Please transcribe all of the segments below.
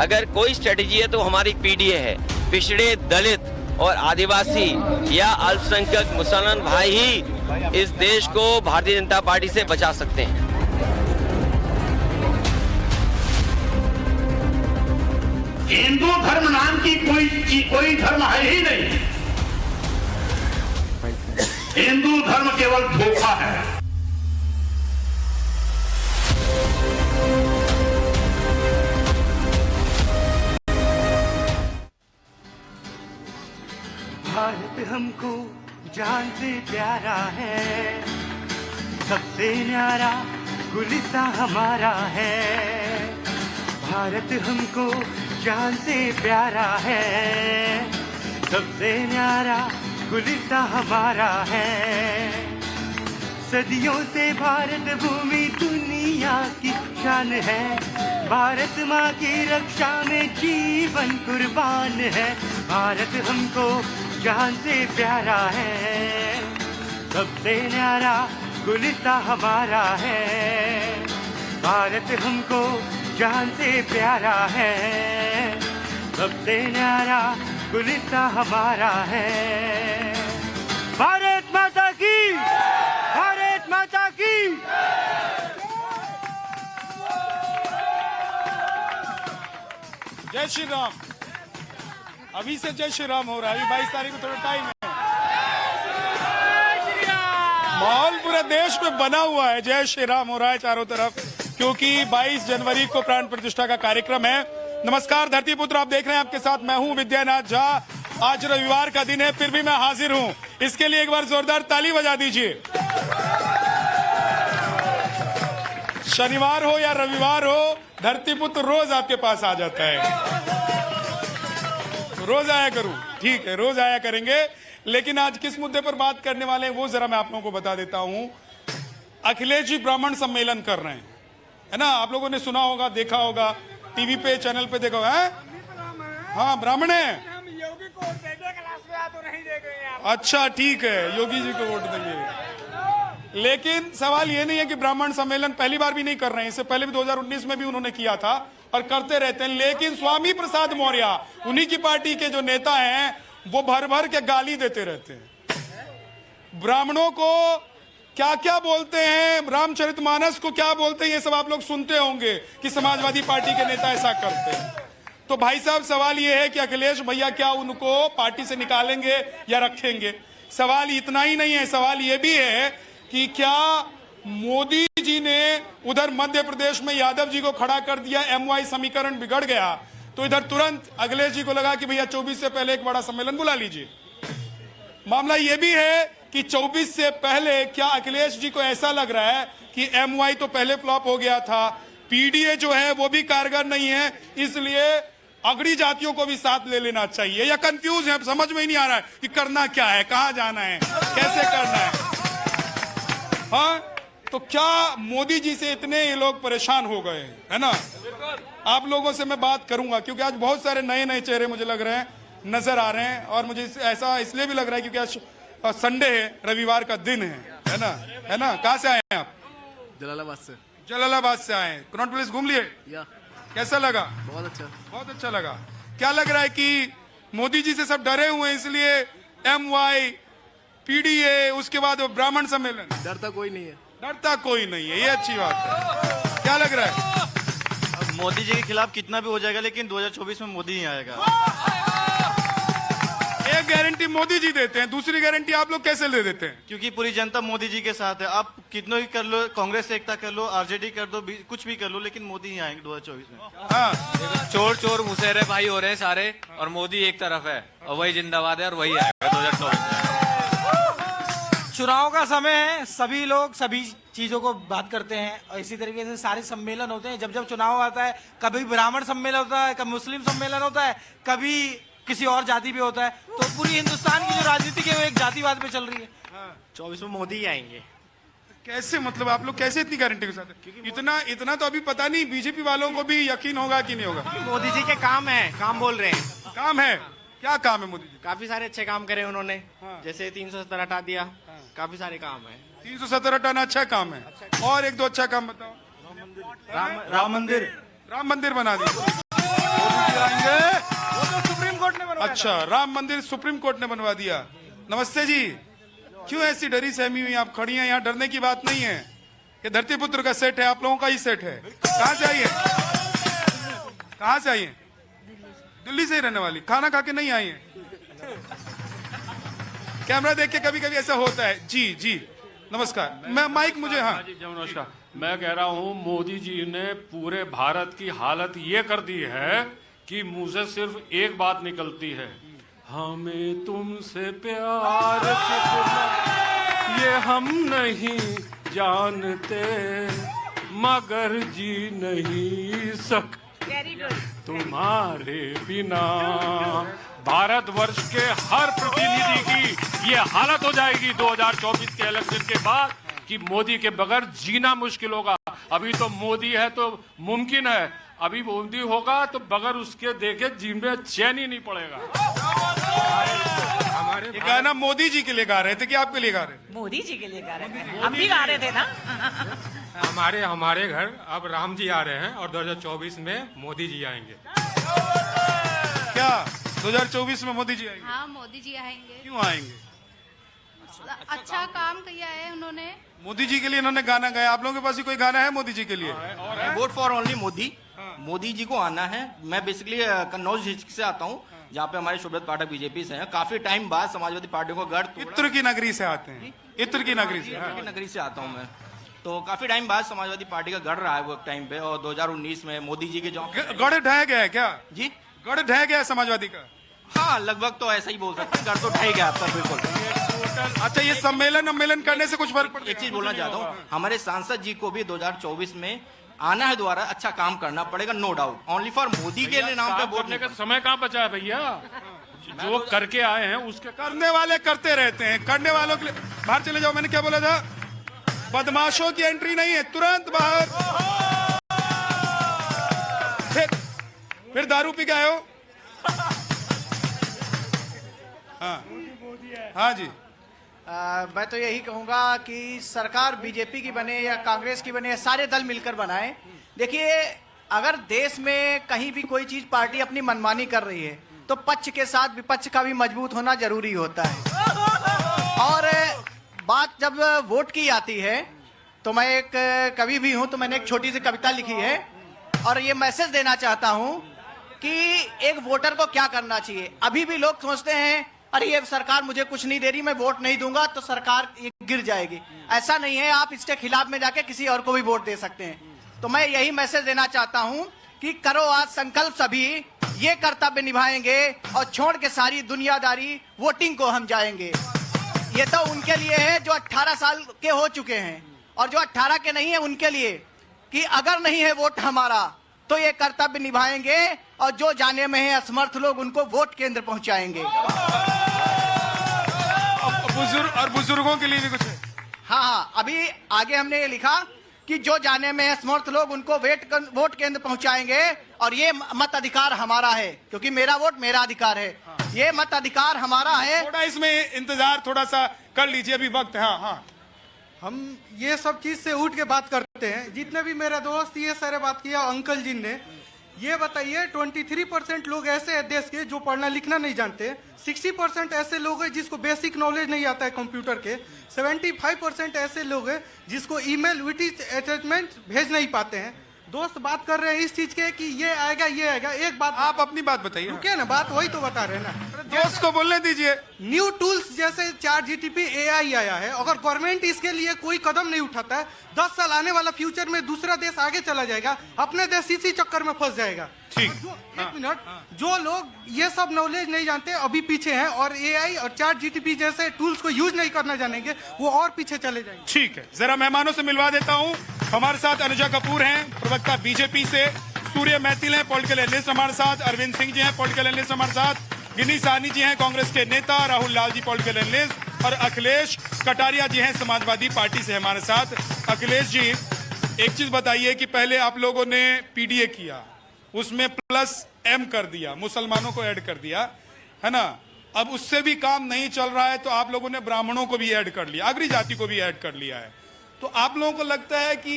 अगर कोई स्ट्रेटेजी है तो हमारी पीडीए है। पिछड़े, दलित और आदिवासी या अल्पसंख्यक मुसलमान भाई ही इस देश को भारतीय जनता पार्टी से बचा सकते हैं। हिंदू धर्म नाम की कोई धर्म है ही नहीं। हिंदू धर्म केवल धोखा है। भारत हमको जान से प्यारा है, सबसे न्यारा गुलिस्तां हमारा है। भारत हमको जान से प्यारा है, सबसे न्यारा गुलिस्तां हमारा है। सदियों से भारत भूमि दुनिया की शान है, भारत माँ की रक्षा में जीवन कुर्बान है। भारत हमको जान से प्यारा है, सबसे न्यारा गुलिस्तां हमारा है। भारत हमको जान से प्यारा है, सबसे न्यारा गुलिस्तां हमारा है। भारत माता की, भारत माता की। जय श्री राम। अभी से जय श्री राम हो रहा है, अभी 22 तारीख को थोड़ा टाइम है। माहौल पूरे देश में बना हुआ है, जय श्री राम हो रहा है चारों तरफ, क्योंकि 22 जनवरी को प्राण प्रतिष्ठा का कार्यक्रम है। नमस्कार धरती पुत्र, आप देख रहे हैं, आपके साथ मैं हूं विद्यानाथ झा। आज रविवार का दिन है, फिर भी मैं हाजिर हूं। इसके लिए एक बार जोरदार ताली बजा दीजिए। शनिवार हो या रविवार हो, धरती पुत्र रोज आपके पास आ जाता है। रोज आया करूं, ठीक है, रोज आया करेंगे। लेकिन आज किस मुद्दे पर बात करने वाले हैं वो जरा मैं आप लोगों को बता देता हूं। अखिलेश जी ब्राह्मण सम्मेलन कर रहे हैं, है ना? आप लोगों ने सुना होगा, देखा होगा, टीवी पे, चैनल पे देखा है। हाँ, ब्राह्मण है। योगी को वोट देंगे, क्लास में आ तो नहीं देंगे। अच्छा, ठीक है, योगी जी को वोट देंगे। लेकिन सवाल ये नहीं है कि ब्राह्मण सम्मेलन पहली बार भी नहीं कर रहे हैं, इससे पहले भी 2019 में भी उन्होंने किया था और करते रहते हैं। लेकिन स्वामी प्रसाद मौर्य, उन्हीं की पार्टी के जो नेता हैं, वो भर भर के गाली देते रहते हैं। ब्राह्मणों को क्या क्या बोलते हैं, रामचरितमानस को क्या बोलते हैं, ये सब आप लोग सुनते होंगे कि समाजवादी पार्टी के नेता ऐसा करते हैं। तो भाई साहब, सवाल ये है कि अखिलेश भैया क्या उनको पार्टी से निकालेंगे या रखेंगे? सवाल इतना ही नहीं है, सवाल ये भी है कि क्या मोदी जी ने उधर मध्य प्रदेश में यादव जी को खड़ा कर दिया, MY समीकरण बिगड़ गया, तो इधर तुरंत अखिलेश जी को लगा कि भैया 24 से पहले एक बड़ा सम्मेलन बुला लीजिए। मामला यह भी है कि 24 से पहले क्या अखिलेश जी को ऐसा लग रहा है कि MY तो पहले फ्लॉप हो गया था, पीडीए जो है वो भी कारगर नहीं है, इसलिए अगड़ी जातियों को भी साथ ले लेना चाहिए, या कंफ्यूज है, समझ में ही नहीं आ रहा है कि करना क्या है, कहां जाना है, कैसे करना है। हाँ, तो क्या मोदी जी से इतने ये लोग परेशान हो गए, है ना? आप लोगों से मैं बात करूंगा, क्योंकि आज बहुत सारे नए नए चेहरे मुझे लग रहे हैं, नजर आ रहे हैं। और मुझे ऐसा इसलिए भी लग रहा है क्योंकि आज संडे है, रविवार का दिन है ना? है ना? कहाँ से आए हैं आप? जलालाबाद से। जलालाबाद से आए हैं। कनॉट प्लेस घूम लिए? या कैसा लगा? बहुत अच्छा। बहुत अच्छा लगा। क्या लग रहा है कि मोदी जी से सब डरे हुए हैं, इसलिए MY, पीडीए, उसके बाद ब्राह्मण सम्मेलन? डरता कोई नहीं है। डरता कोई नहीं है, ये अच्छी बात है। क्या लग रहा है? अब मोदी जी के खिलाफ कितना भी हो जाएगा, लेकिन 2024 में मोदी ही आएगा। एक गारंटी मोदी जी देते हैं, दूसरी गारंटी आप लोग कैसे ले देते हैं? क्योंकि पूरी जनता मोदी जी के साथ है। आप कितना ही कर लो, कांग्रेस से एकता कर लो, RJD कर दो, कुछ भी कर लो, लेकिन मोदी ही आएंगे 2024 में। हाँ, चोर चोर मुसेरे भाई हो रहे हैं सारे, और मोदी एक तरफ है और वही जिंदाबाद है और वही आएगा 2024 में। चुनाव का समय है, सभी लोग सभी चीजों को बात करते हैं, और इसी तरीके से सारे सम्मेलन होते हैं। जब जब चुनाव आता है, कभी ब्राह्मण सम्मेलन होता है, कभी मुस्लिम सम्मेलन होता है, कभी किसी और जाति पे होता है। तो पूरी हिंदुस्तान की जो राजनीति है वो एक जातिवाद पे चल रही है। 24 में मोदी ही आएंगे। कैसे, मतलब आप लोग कैसे इतनी गारंटी के साथ है? इतना तो अभी पता नहीं, बीजेपी वालों को भी यकीन होगा कि नहीं होगा? मोदी जी के काम है, काम बोल रहे हैं। काम है, क्या काम है मोदी जी? काफी सारे अच्छे काम करे उन्होंने। हाँ। जैसे 370 हटा दिया। काफी सारे काम है। 317 हटाना अच्छा काम है। और एक दो अच्छा काम बताओ। राम मंदिर राम मंदिर बना दिया। आएंगे। वो तो सुप्रीम कोर्ट ने बनवाया अच्छा, राम मंदिर सुप्रीम कोर्ट ने बनवा दिया। नमस्ते जी, क्यों ऐसी डरी सहमी हुई आप खड़ी हैं? यहाँ डरने की बात नहीं है। ये धरती पुत्र का सेट है, आप लोगों का ही सेट है। कहाँ से आई है? कहाँ से आई है? दिल्ली से ही रहने वाली, खाना खा के नहीं आई है? कैमरा देख के कभी कभी ऐसा होता है। जी जी नमस्कार, मैं माइक मुझे, हाँ जी नमस्कार। मैं कह रहा हूँ मोदी जी ने पूरे भारत की हालत ये कर दी है कि मुंह से सिर्फ एक बात निकलती है, हमें तुमसे प्यार कितना ये हम नहीं जानते, मगर जी नहीं सकते तुम्हारे बिना। भारतवर्ष के हर प्रतिनिधि की ये हालत हो जाएगी 2024 के इलेक्शन के बाद कि मोदी के बगैर जीना मुश्किल होगा। अभी तो मोदी है तो मुमकिन है, अभी मोदी होगा तो बगैर उसके देखे जीने चैन ही नहीं पड़ेगा। ये गाना मोदी जी के लिए गा रहे थे कि आपके लिए गा रहे थे? मोदी जी के लिए गा रहे थे, हम भी गा रहे थे ना। हमारे घर अब राम जी आ रहे हैं और 2024 में मोदी जी आएंगे। क्या 2024 में मोदी जी आएंगे? हाँ, मोदी जी आएंगे। क्यों आएंगे? अच्छा काम किया है उन्होंने। मोदी जी के लिए इन्होंने गाना गाया। आप लोगों के पास ही कोई गाना है मोदी जी के लिए? Vote for only Modi. Modi ji को आना है। मैं बेसिकली कन्नौज डिस्ट्रिक्ट से आता हूँ, जहाँ पे हमारे सुब्रत पाठक बीजेपी से हैं। काफी टाइम बाद समाजवादी पार्टी को गढ़ तोड़ा। इत्र की नगरी से आते हैं, इत्र की नगरी से। इत्र की नगरी से आता हूँ मैं, तो काफी टाइम बाद समाजवादी पार्टी का गढ़ रहा है वो टाइम पे। और 2019 में मोदी जी के जो गढ़ ढह गया है क्या? जी, गढ़ ढह गया है समाजवादी का? हाँ लगभग तो ऐसा ही बोल सकते हैं, गढ़ तो ढह गया आपका बिल्कुल। अच्छा, ये सम्मेलन करने से कुछ फर्क पड़ता है? एक चीज बोलना चाहता हूँ, हमारे सांसद जी को भी 2024 में आना है दोबारा, अच्छा काम करना पड़ेगा, no doubt. Only for Modi के लिए नाम पे वोट करने का समय कहाँ बचा है भैया? जो करके आए हैं उसके करने वाले करते रहते हैं, करने वालों के लिए बाहर चले जाओ। मैंने क्या बोला था? बदमाशों की एंट्री नहीं है, तुरंत बाहर। फिर दारू पी के आए हो? हाँ जी। मैं तो यही कहूंगा कि सरकार बीजेपी की बने या कांग्रेस की बने या सारे दल मिलकर बनाए। देखिए, अगर देश में कहीं भी कोई चीज पार्टी अपनी मनमानी कर रही है तो पक्ष के साथ विपक्ष का भी मजबूत होना जरूरी होता है। और बात जब वोट की आती है तो मैं एक कवि भी हूं, तो मैंने एक छोटी सी कविता लिखी है और ये मैसेज देना चाहता हूं कि एक वोटर को क्या करना चाहिए। अभी भी लोग सोचते हैं अरे ये सरकार मुझे कुछ नहीं दे रही, मैं वोट नहीं दूंगा तो सरकार गिर जाएगी। ऐसा नहीं है, आप इसके खिलाफ में जाके किसी और को भी वोट दे सकते हैं। तो मैं यही मैसेज देना चाहता हूं कि करो आज संकल्प, सभी ये कर्तव्य निभाएंगे और छोड़ के सारी दुनियादारी, वोटिंग को हम जाएंगे। ये तो उनके लिए है जो 18 साल के हो चुके हैं, और जो 18 के नहीं है उनके लिए कि अगर नहीं है वोट हमारा तो ये कर्तव्य निभाएंगे, और जो जाने में है असमर्थ लोग उनको वोट केंद्र पहुंचाएंगे। बुजुर्गों के लिए भी कुछ है? हाँ, अभी आगे हमने ये लिखा कि जो जाने में है असमर्थ लोग उनको वोट केंद्र पहुंचाएंगे, और ये मत अधिकार हमारा है, क्योंकि मेरा वोट मेरा अधिकार है। ये मत अधिकार हमारा है। थोड़ा इसमें इंतजार थोड़ा सा कर लीजिए, अभी वक्त है। हाँ, हम ये सब चीज से उठ के बात करते हैं। जितने भी मेरे दोस्त ये सारे बात किया, अंकल जी ने ये बताइए 23% लोग ऐसे हैं देश के जो पढ़ना लिखना नहीं जानते, 60% ऐसे लोग हैं जिसको बेसिक नॉलेज नहीं आता है कंप्यूटर के, 75% ऐसे लोग हैं जिसको ईमेल विटिज अटैचमेंट भेज नहीं पाते हैं। दोस्त बात कर रहे हैं इस चीज के कि ये आएगा ये आएगा। एक बात आप अपनी बात बताइए। रुकिए ना, बात वही तो बता रहे हैं ना, दोस्त को बोलने दीजिए। न्यू टूल्स जैसे ChatGPT AI आया है, अगर गवर्नमेंट इसके लिए कोई कदम नहीं उठाता है, 10 साल आने वाला फ्यूचर में दूसरा देश आगे चला जाएगा, अपने देश इसी चक्कर में फंस जाएगा। ठीक, एक मिनट, जो लोग ये सब नॉलेज नहीं जानते अभी पीछे हैं, और AI और ChatGPT जैसे टूल्स को यूज नहीं करना जानेंगे, वो और पीछे चले जाएंगे। ठीक है, जरा मेहमानों से मिलवा देता हूँ। हमारे साथ अनुजा कपूर हैं, प्रवक्ता बीजेपी से, सूर्य मैथिल हैं, पॉलिटिकल एनालिस्ट हमारे साथ, अरविंद सिंह जी हैं, पॉलिटिकल एनालिस्ट हमारे साथ, गिनी साहनी जी हैं, कांग्रेस के नेता, राहुल लाल जी पॉलिटिकल एनालिस्ट, और अखिलेश कटारिया जी हैं, समाजवादी पार्टी से हमारे साथ। अखिलेश जी, एक चीज बताइए कि पहले आप लोगों ने पीडीए किया, उसमें +M कर दिया, मुसलमानों को ऐड कर दिया, है ना? अब उससे भी काम नहीं चल रहा है तो आप लोगों ने ब्राह्मणों को भी ऐड कर लिया, अग्री जाति को भी ऐड कर लिया है। तो आप लोगों को लगता है कि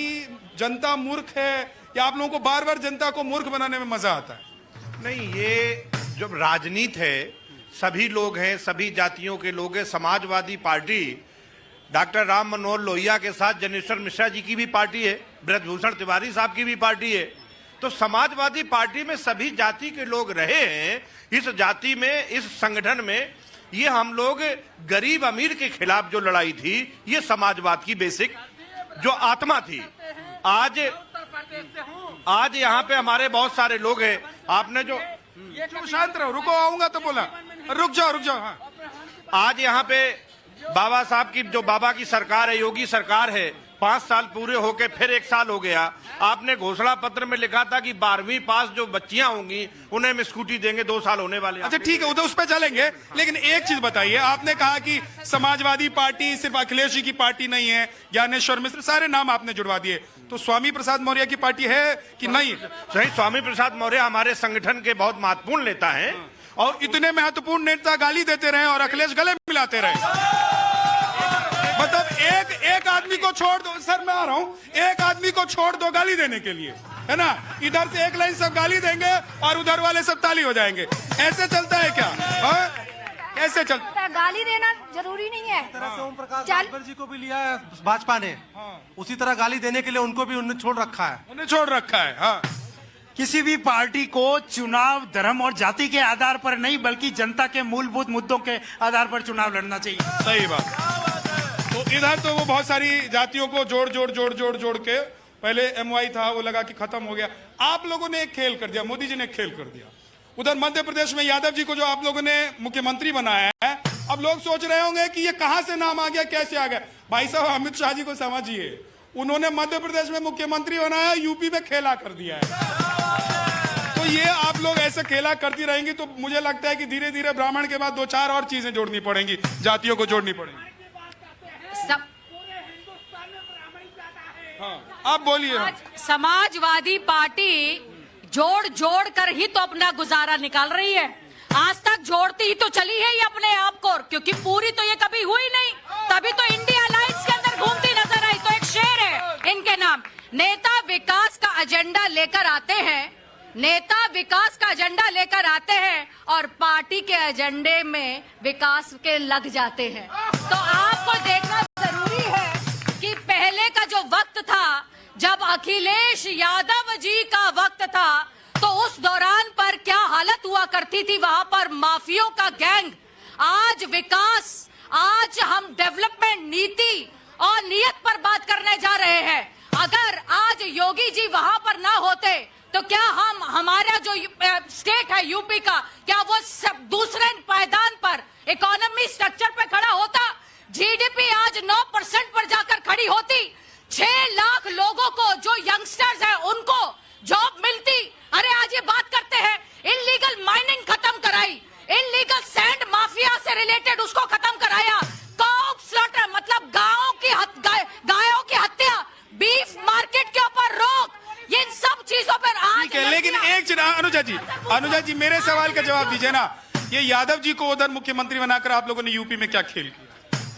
जनता मूर्ख है, या आप लोगों को बार बार जनता को मूर्ख बनाने में मजा आता है? नहीं, ये जब राजनीति है, सभी लोग हैं, सभी जातियों के लोग हैं। समाजवादी पार्टी डॉक्टर राम मनोहर लोहिया के साथ जनेश्वर मिश्रा जी की भी पार्टी है, ब्रजभूषण तिवारी साहब की भी पार्टी है। तो समाजवादी पार्टी में सभी जाति के लोग रहे हैं। इस जाति में, इस संगठन में ये हम लोग गरीब अमीर के खिलाफ जो लड़ाई थी, ये समाजवाद की बेसिक जो आत्मा थी। आज यहाँ पे हमारे बहुत सारे लोग हैं। आपने जो शांत रहो, रुको, आऊंगा तो बोला, रुक जाओ। हाँ, आज यहाँ पे बाबा साहब की, जो बाबा की सरकार है, योगी सरकार है, 5 साल पूरे होके फिर 1 साल हो गया। आपने घोषणा पत्र में लिखा था कि 12वीं पास जो बच्चियां होंगी उन्हें हम स्कूटी देंगे, 2 साल होने वाले। अच्छा ठीक है, उधर उस पर चलेंगे, लेकिन एक चीज बताइए, आपने कहा कि समाजवादी पार्टी सिर्फ अखिलेश जी की पार्टी नहीं है, ज्ञानेश्वर मिश्र, सारे नाम आपने जुड़वा दिए, तो स्वामी प्रसाद मौर्य की पार्टी है कि नहीं? सही, स्वामी प्रसाद मौर्य हमारे संगठन के बहुत महत्वपूर्ण नेता हैं। और इतने महत्वपूर्ण नेता गाली देते रहे और अखिलेश गले मिलाते रहे। मतलब एक आदमी को छोड़ दो, सर मैं आ रहा हूँ, एक आदमी को छोड़ दो गाली देने के लिए, है ना? इधर से एक लाइन सब गाली देंगे और उधर वाले सब ताली हो जाएंगे। ऐसे चलता है क्या? ऐसे चलता है? गाली देना जरूरी नहीं है। ओम प्रकाश जी को भी लिया है भाजपा ने, उसी तरह गाली देने के लिए उनको भी उन्होंने छोड़ रखा है। हाँ, किसी भी पार्टी को चुनाव धर्म और जाति के आधार पर नहीं, बल्कि जनता के मूलभूत मुद्दों के आधार पर चुनाव लड़ना चाहिए। सही बात। तो इधर तो वो बहुत सारी जातियों को जोड़ के, पहले MY था, वो लगा कि खत्म हो गया। आप लोगों ने एक खेल कर दिया, मोदी जी ने एक खेल कर दिया। उधर मध्य प्रदेश में यादव जी को जो आप लोगों ने मुख्यमंत्री बनाया है, अब लोग सोच रहे होंगे कि ये कहां से नाम आ गया, कैसे आ गया। भाई साहब, अमित शाह जी को समझिए, उन्होंने मध्य प्रदेश में मुख्यमंत्री बनाया, यूपी में खेला कर दिया है। तो ये आप लोग ऐसे खेला करती रहेंगी तो मुझे लगता है कि धीरे धीरे ब्राह्मण के बाद 2-4 और चीजें जोड़नी पड़ेंगी, जातियों को जोड़नी पड़ेगी। हाँ, आप बोलिए। समाजवादी पार्टी जोड़ कर ही तो अपना गुजारा निकाल रही है। आज तक जोड़ती ही तो चली है ये अपने आप को, क्योंकि पूरी तो ये कभी हुई नहीं, तभी तो इंडिया अलायंस के अंदर घूमती नजर आई। तो एक शेर है इनके नाम, नेता विकास का एजेंडा लेकर आते हैं, नेता विकास का एजेंडा लेकर आते हैं और पार्टी के एजेंडे में विकास के लग जाते हैं। तो आपको देखना जरूरी है कि पहले का जो वक्त था, जब अखिलेश यादव जी का वक्त था, तो उस दौरान पर क्या हालत हुआ करती थी वहां पर माफियों का गैंग। आज विकास, आज हम डेवलपमेंट नीति और नियत पर बात करने जा रहे हैं। अगर आज योगी जी वहां पर ना होते तो क्या हमारा जो स्टेट है यूपी का, क्या वो सब दूसरे पायदान पर, इकोनॉमी स्ट्रक्चर पे खड़ा होता? GDP आज 9% पर जाकर खड़ी होती। 6 लाख लोगों को, जो यंगस्टर्स हैं, उनको जॉब मिलती। अरे आज ये बात करते हैं, इलीगल माइनिंग खत्म कराई, इलीगल सैंड माफिया से रिलेटेड उसको खत्म कराया, काउ स्लॉटर मतलब गायों की हत्या, बीफ मार्केट के ऊपर रोक, ये सब चीजों पर आज। लेकिन एक चीज, अनुजा जी मेरे सवाल का जवाब दीजिए ना। ये यादव जी को उधर मुख्यमंत्री बनाकर आप लोगों ने यूपी में क्या खेल किया?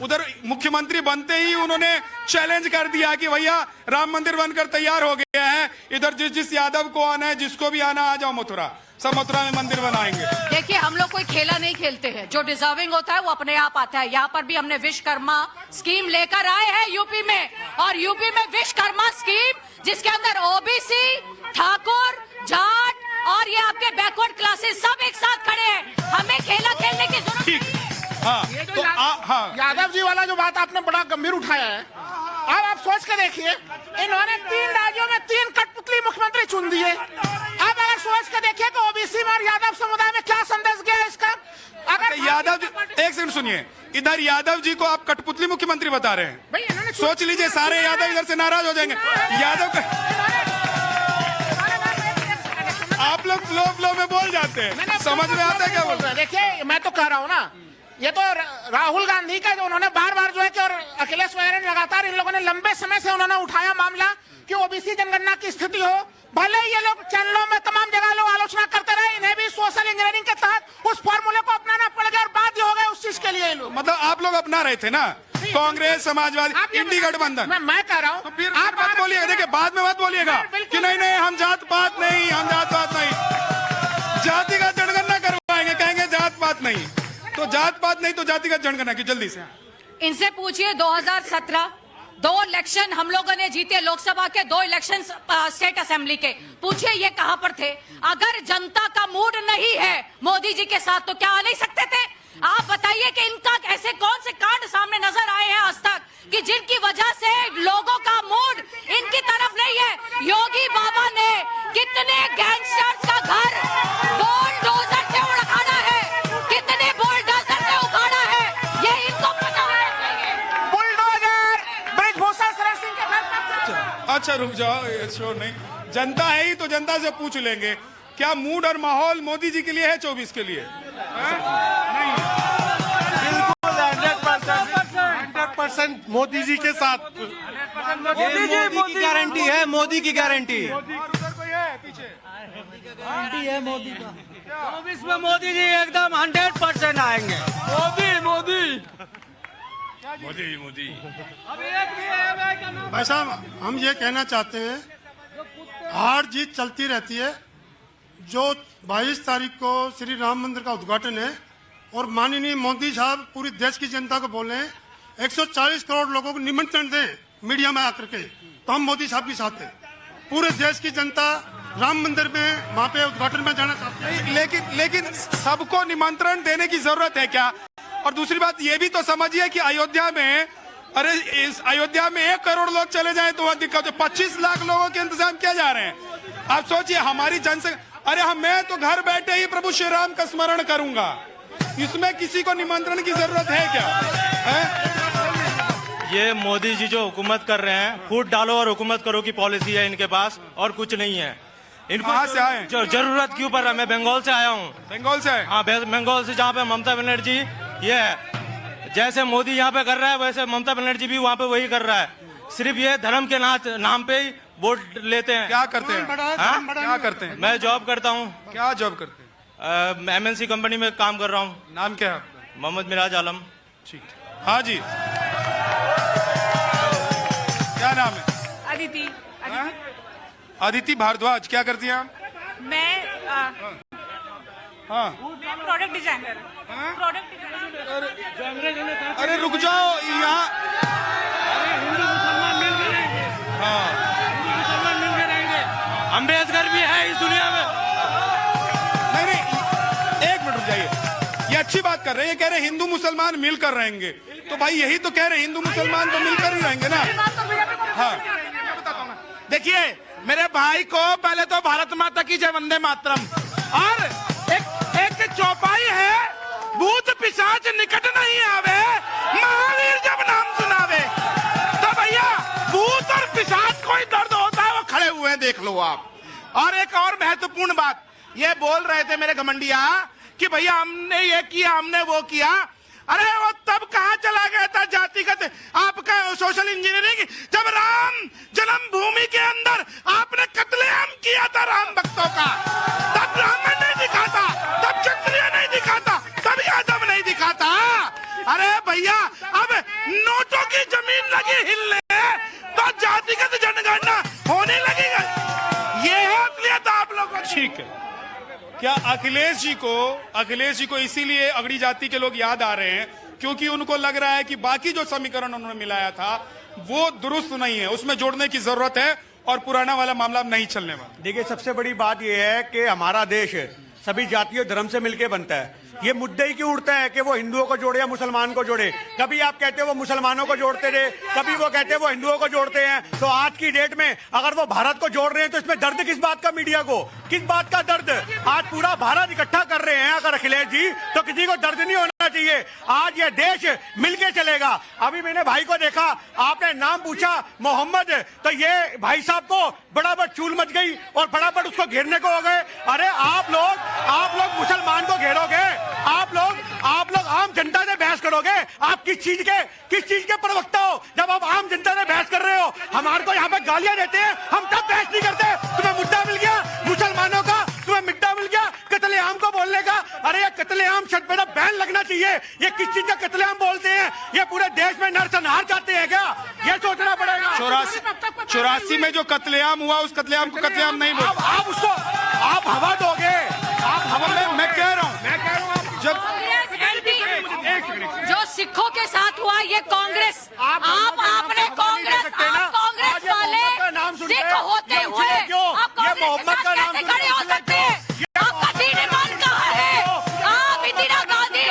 उधर मुख्यमंत्री बनते ही उन्होंने चैलेंज कर दिया कि भैया राम मंदिर बनकर तैयार हो गया है, इधर जिस यादव को आना है, जिसको भी आना, आ जाओ मथुरा, सब मथुरा में मंदिर बनाएंगे। देखिए, हम लोग कोई खेला नहीं खेलते हैं, जो डिजर्विंग होता है वो अपने आप आता है। यहाँ पर भी हमने विश्वकर्मा स्कीम लेकर आए हैं यूपी में, और यूपी में विश्वकर्मा स्कीम जिसके अंदर OBC, ठाकुर, जाट और ये आपके बैकवर्ड क्लासेस सब एक साथ खड़े हैं। हमें खेला खेलने की जरूरत नहीं है। ये जो यादव जी वाला जो बात आपने बड़ा गंभीर उठाया है, अब आप सोच के देखिए, इन्होंने 3 राज्यों में 3 कठपुतली मुख्यमंत्री चुन दिए। अब अगर सोच के देखिए कि OBC में और यादव समुदाय में क्या संदेश गया इसका। अगर यादव जी, एक सेकंड सुनिए, इधर यादव जी को आप कठपुतली मुख्यमंत्री बता रहे हैं। सोच लीजिए, सारे यादव इधर से नाराज हो जाएंगे। यादव का आप लोग फ्लो में बोल जाते हैं, समझ में आता है क्या बोल रहे हैं? देखिए, मैं तो कह रहा हूँ ना, ये तो राहुल गांधी का जो उन्होंने बार जो है कि, और अखिलेश वगैरह ने लगातार, इन लोगों ने लंबे समय से उन्होंने उठाया मामला कि OBC जनगणना की स्थिति हो। भले ये लोग चैनलों में तमाम जगह लोग आलोचना करते रहे, इन्हें भी सोशल इंजीनियरिंग के तहत उस फॉर्मूले को अपनाना पड़ गया और बाध्य हो गए उस चीज के लिए। मतलब आप लोग अपना रहे थे ना, कांग्रेस, समाजवादी, इंडी गठबंधन। मैं कह रहा हूँ, फिर आप बात बोलिएगा, देखिए बाद में बात बोलिएगा कि नहीं हम जात पात नहीं, हम जात पात नहीं। जाति का जनगणना करवाएंगे, कहेंगे जात पात नहीं, तो जात पात नहीं तो जाति का जनगणना की। जल्दी से इनसे पूछिए 2017 2 इलेक्शन हम लोगों ने जीते, लोकसभा के 2 इलेक्शन स्टेट असेंबली के, पूछिए ये कहां पर थे? अगर जनता का मूड नहीं है मोदी जी के साथ तो क्या आ नहीं सकते थे? आप बताइए कि इनका ऐसे कौन से कांड सामने नजर आए हैं आज तक कि जिनकी वजह से लोगों का मूड इनकी तरफ नहीं है? योगी बाबा ने कितने गैंगस्टर्स का घर बुलडोजर से उखाड़ा है, कितने बुलडोजर से उखाड़ा है, ये इनको पता है। बुलडोजर ब्रिजभूषण शरण सिंह के घर पर। अच्छा रुक जाओ, ये शोर नहीं, जनता है ही तो जनता से पूछ लेंगे क्या मूड और माहौल मोदी जी के लिए है 24 के लिए? नहीं, बिल्कुल 100% मोदी जी के साथ। मोदी की गारंटी है, मोदी की गारंटी उधर कोई है पीछे? गारंटी है मोदी का। 24 में मोदी जी एकदम 100% आएंगे। मोदी भाई साहब, हम ये कहना चाहते हैं, हार जीत चलती रहती है। जो 22 तारीख को श्री राम मंदिर का उद्घाटन है और माननीय मोदी साहब पूरी देश की जनता को बोले हैं 140 करोड़ लोगों को निमंत्रण दें मीडिया में आकर के, तो हम मोदी साहब के साथ हैं। पूरे देश की जनता राम मंदिर में वहाँ पे उद्घाटन में जाना चाहती है। लेकिन सबको निमंत्रण देने की जरूरत है क्या? और दूसरी बात ये भी तो समझिए कि अयोध्या में, अरे इस अयोध्या में 1 करोड़ लोग चले जाएं तो वह दिक्कत है, 25 लाख लोगों के इंतजाम किया जा रहे हैं। आप सोचिए हमारी जनसंख्या, अरे मैं तो घर बैठे ही प्रभु श्री राम का स्मरण करूंगा, इसमें किसी को निमंत्रण की जरूरत है क्या? ये मोदी जी जो हुकूमत कर रहे हैं, फूट डालो और हुकूमत करो की पॉलिसी है इनके पास, और कुछ नहीं है। इनको कहाँ से आए? जरूरत क्यों पर है? मैं बंगाल से आया हूँ। बंगाल से? हाँ, बंगाल से, जहाँ पे ममता बनर्जी, ये है जैसे मोदी यहाँ पे कर रहा है वैसे ममता बनर्जी भी वहाँ पे वही कर रहा है। सिर्फ ये धर्म के नाम पे ही वोट लेते हैं। क्या करते हैं? क्या करते हैं? मैं जॉब करता हूँ। क्या जॉब करते हैं? MNC कंपनी में काम कर रहा हूँ। नाम क्या है आपका? मोहम्मद मिराज आलम। ठीक, हाँ जी, क्या नाम है? अदिति। अदिति भारद्वाज। क्या करती हैं आप? मैं हाँ, प्रोडक्ट डिजाइनर। Product designer. अरे रुक जाओ यहाँ। हाँ, अम्बेडकर भी है इस दुनिया में। नहीं, एक मिनट रुक जाइए। ये अच्छी बात कर रहे हैं, ये कह रहे हैं हिंदू मुसलमान मिलकर रहेंगे, तो भाई यही तो कह रहे हैं, हिंदू मुसलमान तो मिलकर ही रहेंगे ना। हाँ, देखिए मेरे भाई को पहले तो भारत माता की जय, वंदे मातरम। और एक चौपाई है, भूत पिशाच निकट नहीं आवे, महावीर जब नाम सुनावे। तो भैया भूत और पिशाच कोई दर्द होता है वो खड़े हुए हैं, देख लो आप। और एक और महत्वपूर्ण बात, ये बोल रहे थे मेरे घमंडिया कि भैया हमने ये किया, हमने वो किया। अरे वो तब कहाँ चला गया था जातिगत आपका सोशल इंजीनियरिंग, जब राम जन्मभूमि के अंदर आपने कत्लेआम किया था राम भक्तों का। तब ब्राह्मण नहीं दिखाता, तब क्षत्रिय नहीं दिखाता, तब यादव नहीं दिखाता। अरे भैया अब नोटों की जमीन लगी हिलने तो जातिगत जनगणना होने लगेगा। ये है असलियत आप लोगों की। ठीक है। क्या अखिलेश जी को इसीलिए अगड़ी जाति के लोग याद आ रहे हैं क्योंकि उनको लग रहा है कि बाकी जो समीकरण उन्होंने मिलाया था वो दुरुस्त नहीं है, उसमें जोड़ने की जरूरत है और पुराना वाला मामला नहीं चलने वाला। देखिए, सबसे बड़ी बात यह है कि हमारा देश सभी जातियों धर्म से मिलकर बनता है। ये मुद्दे ही क्यों उठता है कि वो हिंदुओं को जोड़े या मुसलमान को जोड़े? कभी आप कहते हो वो मुसलमानों को जोड़ते रहे, कभी वो कहते हैं वो हिंदुओं को जोड़ते हैं। तो आज की डेट में अगर वो भारत को जोड़ रहे हैं तो इसमें दर्द किस बात का? मीडिया को किस बात का दर्द? आज पूरा भारत इकट्ठा कर रहे हैं अगर अखिलेश जी, तो किसी को दर्द नहीं होना चाहिए। आज ये देश मिलके चलेगा। अभी मैंने भाई को देखा, आपने नाम पूछा मोहम्मद, तो ये भाई साहब को बराबर चूल मच गई और बराबर उसको घेरने को हो गए। अरे आप लोग मुसलमान को घेरोगे, आप लोग आम जनता से बहस करोगे। आप किस चीज के प्रवक्ता हो जब आप आम जनता से बहस कर रहे हो? हमारे को यहाँ पे गालियां देते हैं, हम तब बहस नहीं करते। तुम्हें मुद्दा मिल गया मुसलमानों का, तुम्हें मुद्दा मिल गया कत्लेआम को बोलने का। अरे ये कत्लेआम शब्द पे बैन लगना चाहिए। ये किस चीज का कत्लेआम बोलते हैं? ये पूरे देश में नरसंहार चाहते हैं क्या? ये सोचना पड़ेगा। 84 में जो कत्लेआम हुआ उस कत्लेआम को कत्लेआम नहीं बोलते। आप हवा दोगे, आप अब मैं कह रहा हूँ जब जो सिखों के साथ हुआ ये कांग्रेस, आपने कांग्रेस वाले सिख होते हुए आप मोहम्मद का नाम खड़े हो सकते हैं? आपका दीन ईमान कहाँ है? आप इंदिरा गांधी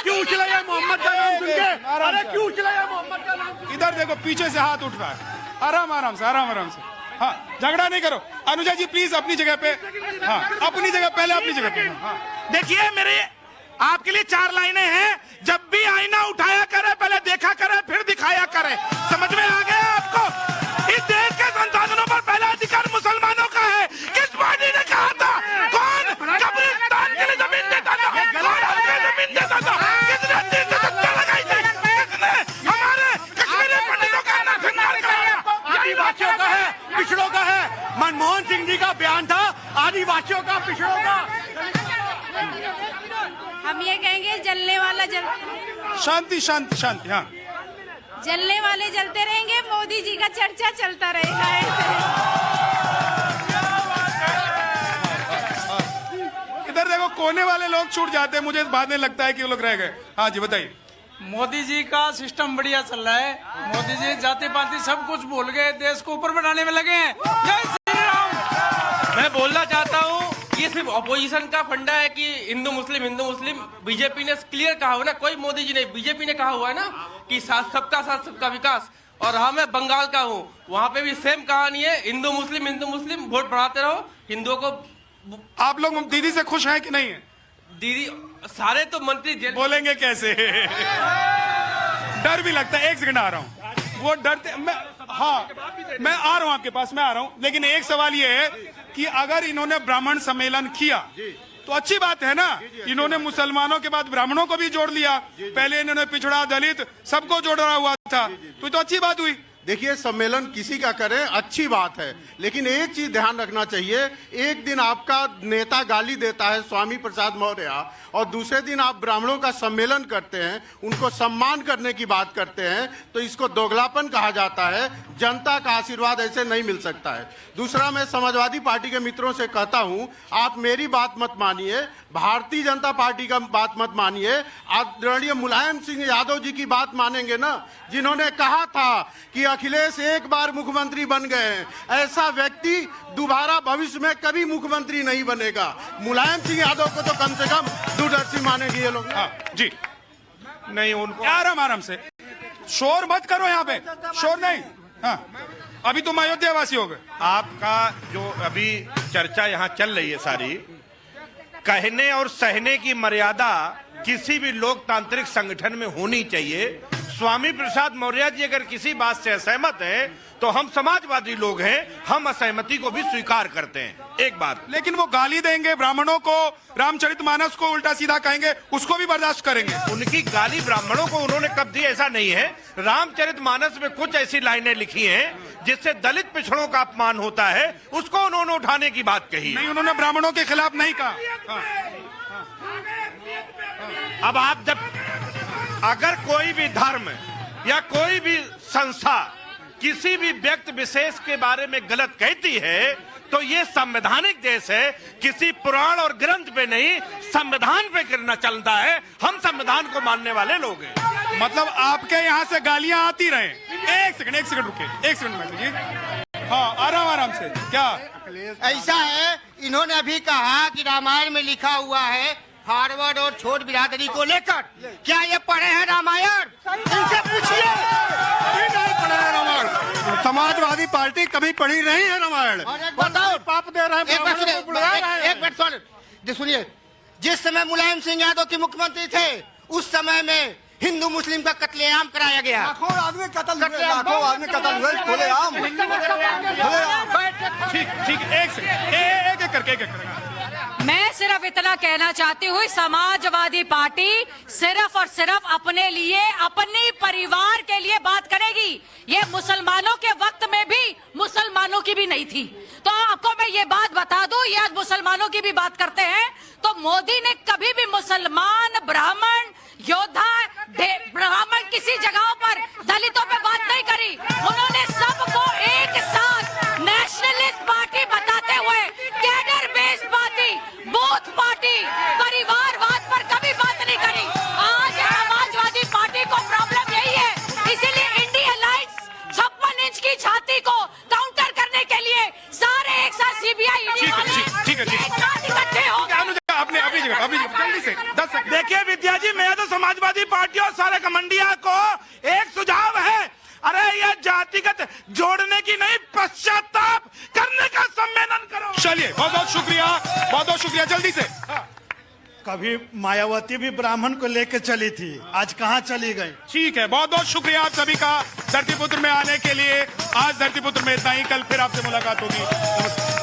क्यों उछला मोहम्मद का नाम सुन के? अरे क्यों उछला मोहम्मद का नाम? इधर देखो पीछे से हाथ उठ रहा है, आराम से। हाँ, झगड़ा नहीं करो। अनुजा जी प्लीज अपनी जगह पे, हाँ अपनी जगह, पहले अपनी जगह पे। हाँ। देखिए मेरे आपके लिए 4 लाइनें हैं। जब भी आईना उठाया करे पहले देखा करे फिर दिखाया करे। समझ में आ गया आपको? इस देश के संसाधनों पर पहला अधिकार मुसलमानों का है। किस पार्टी ने कहा था? कौन कब्रिस्तान के लिए जमीन देता था? कौन आपके जमीन देता था? किसने 370 लगाई थी? किसने हमारे कश्मीरी पंडितों का नरसंहार कराया? आदिवासियों का है, पिछड़ों का है। मनमोहन सिंह जी का बयान था आदिवासियों का, पिछड़ों का। हम ये कहेंगे जलने वाला शांति। हाँ, जलने वाले जलते रहेंगे, मोदी जी का चर्चा चलता रहेगा ऐसे। इधर देखो कोने वाले लोग छूट जाते हैं, मुझे बाद में लगता है कि वो लोग रह गए। हाँ जी बताइए। मोदी जी का सिस्टम बढ़िया चल रहा है। मोदी जी जाति पाति सब कुछ भूल गए, देश को ऊपर बढ़ाने में लगे हैं। जय श्री राम। मैं बोलना चाहता हूँ ये सिर्फ अपोजिशन का फंडा है कि हिंदू मुस्लिम। बीजेपी ने क्लियर कहा हुआ ना, कोई मोदी जी नहीं, बीजेपी ने कहा हुआ है ना कि सबका साथ सबका विकास। और हाँ, मैं बंगाल का हूँ, वहाँ पे भी सेम कहानी है, हिंदू मुस्लिम वोट बढ़ाते रहो। हिंदुओं को आप लोग दीदी से खुश हैं कि नहीं है? दीदी सारे तो मंत्री जेल बोलेंगे कैसे? डर भी लगता है। एक सेकंड आ रहा हूँ, वो डरते मैं आ रहा हूँ आपके पास, मैं आ रहा हूँ। लेकिन एक सवाल ये है कि अगर इन्होंने ब्राह्मण सम्मेलन किया तो अच्छी बात है ना। इन्होंने मुसलमानों के बाद ब्राह्मणों को भी जोड़ लिया, पहले इन्होंने पिछड़ा दलित सबको जोड़ रहा हुआ था, तो अच्छी बात हुई। देखिए सम्मेलन किसी का करें अच्छी बात है, लेकिन एक चीज ध्यान रखना चाहिए। एक दिन आपका नेता गाली देता है स्वामी प्रसाद मौर्य, और दूसरे दिन आप ब्राह्मणों का सम्मेलन करते हैं, उनको सम्मान करने की बात करते हैं, तो इसको दोगलापन कहा जाता है। जनता का आशीर्वाद ऐसे नहीं मिल सकता है। दूसरा, मैं समाजवादी पार्टी के मित्रों से कहता हूं, आप मेरी बात मत मानिए, भारतीय जनता पार्टी का बात मत मानिए, आदरणीय मुलायम सिंह यादव जी की बात मानेंगे ना, जिन्होंने कहा था कि अखिलेश एक बार मुख्यमंत्री बन गए हैं, ऐसा व्यक्ति दोबारा भविष्य में कभी मुख्यमंत्री नहीं बनेगा। मुलायम सिंह यादव को तो कम से कम दूरदर्शी मानेंगे ये लोग। हाँ जी, नहीं उनको आराम से, शोर मत करो यहाँ पे, शोर नहीं। हाँ, अभी तुम अयोध्या वासी हो गए। आपका जो अभी चर्चा यहाँ चल रही है सारी, कहने और सहने की मर्यादा किसी भी लोकतांत्रिक संगठन में होनी चाहिए। स्वामी प्रसाद मौर्य जी अगर किसी बात से असहमत है तो हम समाजवादी लोग हैं, हम असहमति को भी स्वीकार करते हैं। एक बात, लेकिन वो गाली देंगे ब्राह्मणों को, रामचरितमानस को उल्टा सीधा कहेंगे, उसको भी बर्दाश्त करेंगे। उनकी गाली ब्राह्मणों को उन्होंने कब दी ऐसा नहीं है। रामचरितमानस में कुछ ऐसी लाइनें लिखी हैं जिससे दलित पिछड़ों का अपमान होता है, उसको उन्होंने उठाने की बात कही है। नहीं, उन्होंने ब्राह्मणों के खिलाफ नहीं कहा। अब आप जब अगर कोई भी धर्म या कोई भी संस्था किसी भी व्यक्ति विशेष के बारे में गलत कहती है तो ये संवैधानिक देश है, किसी पुराण और ग्रंथ पे नहीं संविधान पे गिरना चलता है। हम संविधान को मानने वाले लोग हैं। मतलब आपके यहाँ से गालियां आती रहे। एक सेकंड रुके, एक सेकंड मैडम जी। हाँ, आराम से। क्या ऐसा है, इन्होंने अभी कहा कि रामायण में लिखा हुआ है फारवर्ड और छोट बिरादरी को लेकर, क्या ये पढ़े हैं रामायण? इनसे पूछिए। नहीं पढ़ा है रामायण। समाजवादी पार्टी कभी पढ़ी नहीं है रामायण। बताओ, पाप दे रहे हैं, एक मिनट सुनिए। जिस समय मुलायम सिंह यादव के मुख्यमंत्री थे उस समय में हिंदू मुस्लिम का कत्लेआम कराया गया। लाखों आदमी कत्ल हुए, खुलेआम। ठीक, एक सेकंड, एक करके। मैं सिर्फ इतना कहना चाहती हूँ, समाजवादी पार्टी सिर्फ और सिर्फ अपने लिए, अपने परिवार के लिए बात करेगी। ये मुसलमानों के वक्त में भी मुसलमानों की भी नहीं थी। तो आपको मैं ये बात बता दूं, ये आज मुसलमानों की भी बात करते हैं, तो मोदी ने कभी भी मुसलमान, ब्राह्मण, योद्धा, ब्राह्मण किसी जगहों पर दलितों पे बात नहीं करी। उन्होंने सबको एक साथ नेशनलिस्ट पार्टी बताते हुए कैडर बेस्ड पार्टी, बूथ मुखिया जी, मैं तो समाजवादी पार्टी और सारे कमंडिया को एक सुझाव है, अरे ये जातिगत जोड़ने की नहीं, पश्चाताप करने का सम्मेलन करो। चलिए, बहुत बहुत शुक्रिया, बहुत बहुत शुक्रिया। जल्दी से। कभी मायावती भी ब्राह्मण को लेकर चली थी, आज कहाँ चली गई? ठीक है, बहुत बहुत शुक्रिया आप सभी का धरतीपुत्र में आने के लिए। आज धरतीपुत्र में इतना ही, कल फिर आपसे मुलाकात होगी। नमस्कार।